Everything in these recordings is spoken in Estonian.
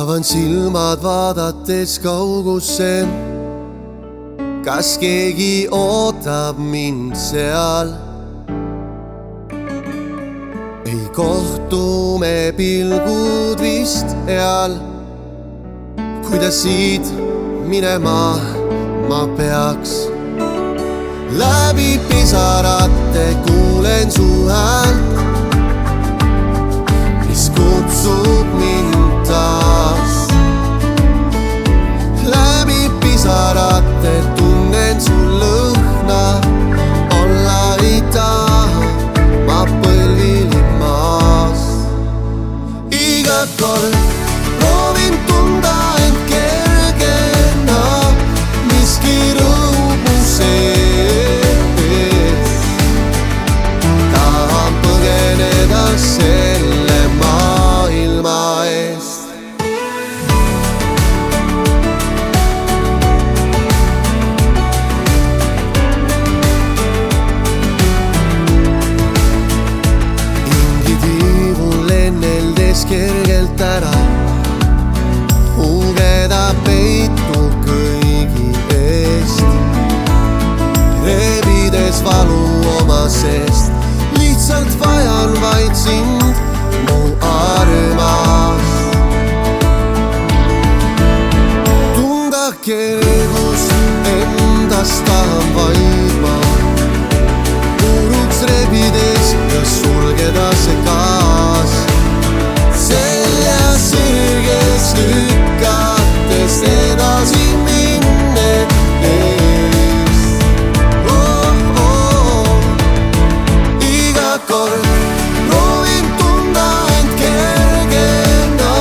avan silmad vaadates kaugusse. Kas keegi ootab mind seal? Ei kohtu me pilgud vist eal. Kuidas siit minema ma peaks? Läbi pisarate kuulen su häält, mis kutsub mind taas. Läbi pisarate tunnen su lõhna, olla ei taha ma põlvili maas. Iga kord proovin tunda end kergena, miski rõõmu sees. Tahan põgeneda selle maailma eest. Kergelt ära ugeda peitu kõigi eest, rebides valu oma seest. Lihtsalt vajan vaid sind, mu armas. Tunda kergust endast tahan vaid ma, puruks rebides ja sulgeda see gaas. Selja sirges lükates edasi minne eest. Iga kord proovin tunda end kergena,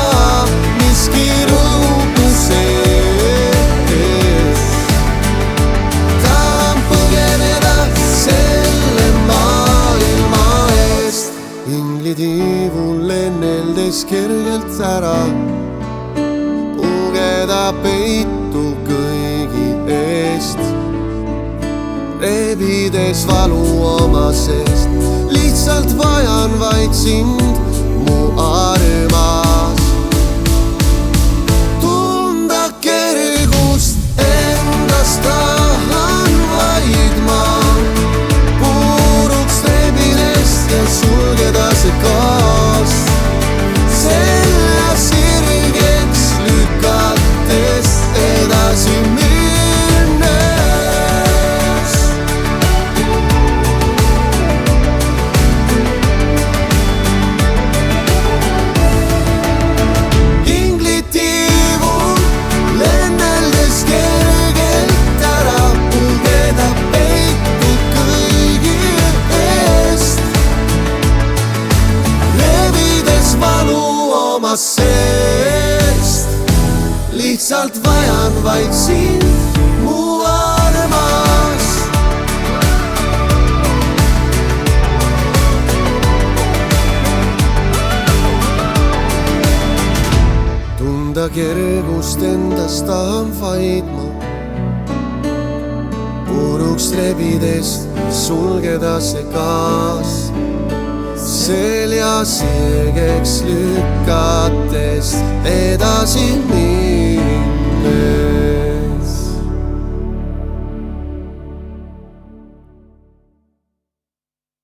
miski rõõmu sees. Tahan põgeneda selle maailma eest. Inglitiivul lenneldes kergelt ära ugeda peitu kõigi eest, rebides valu oma seest. Lihtsalt vajan vaid sind, mu armas. Tunda kergust endast tahan vaid ma, puruks rebides ja sulgeda see gaas. Selja sirgeks lükates edasi minnes. Inglitiivul lenneldes kergelt ära ugeda peitu kõigi eest, rebides valu oma seest. Lihtsalt vajan vaid sind, mu armas. Tunda kergust endast tahan vaid ma, puruks rebides sulgeda see gaas. Selja sirgeks lükates edasi minnes.